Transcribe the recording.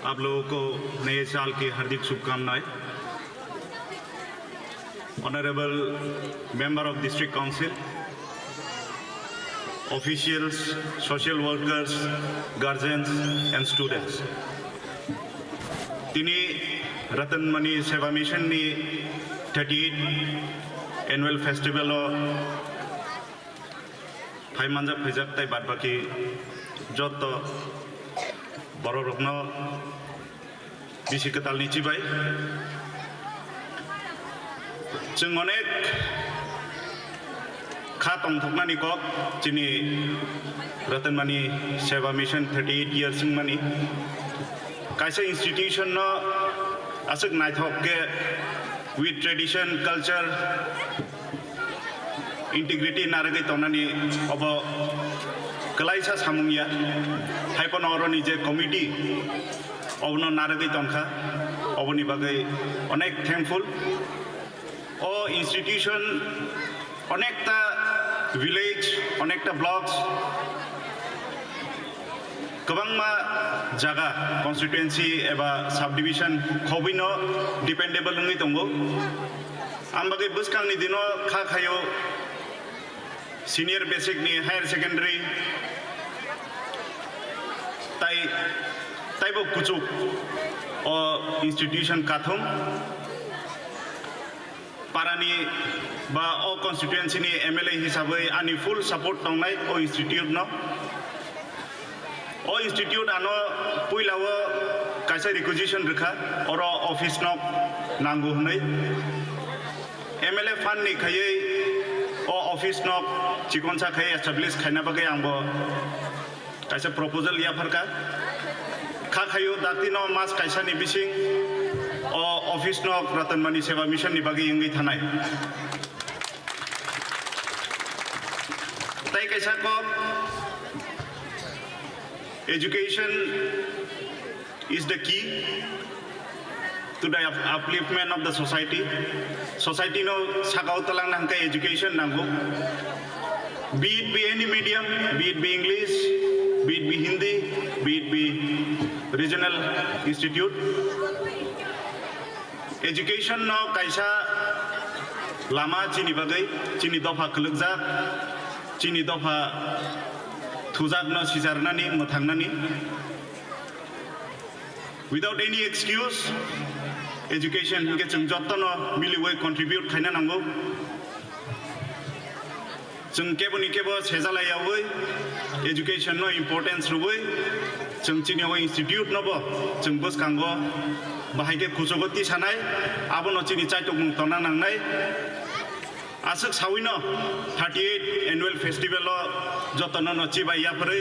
आप लोगों को नए साल की हार्दिक शुभकामनाएं। Honourable member of district council, officials, social workers, guardians and students. Tini Ratan Mani Seva Mission ni 38 annual festival o Phai Manjak Phajak tai bad baki joto boro rokno bisi ketal ni cibai. Jeung onek Khatong thoknani ko chini Ratan Mani Seva Mission 38 years mani kaisa institution no asuk naithok ke with tradition culture integrity naragai tonani obo kalaisa samungya haipon oroni je committee obno naragai tonkha oboni bagai onek thankful o institution onekta village, onekta blocks, kabangma jaga constituency eba subdivision khobino dependable ngi tongo ambagai buskang ni dino kha khayo senior basic ni higher secondary tai bo kuchuk o institution kathum parani ba o constituency ni MLA hisabai ani full support tongnai o institute no o institute ano puilawo kaisa requisition rekha oro office no nangu hnai MLA fund ni khaye o office no chikonsa khaye establish khaina bagai angbo kaisa proposal ya pharka kha khayo datino mas kaisa ni bising o office no Ratan Mani Seva Mission ni bagai ingai thanai tai kaisa ko education is the key to the upliftment of the society no sakau talang nang kai education nango be it be any medium, be it be English, be it be Hindi, be it be regional institute. Education no kaisa lama chini bagai chini dofa kelukjak chini dofa thujak no sijarnani mothangnani without any excuse education ke chung jotno miliwai contribute khaina nango chung keboni kebo sejalaiawai education no importance rubai chung chini o institute no bo chung buskango bahai ke khujogoti sanai abono chini chaitok mung tona nangnai asuk sawino 38 annual festival o jotono no chibai yapre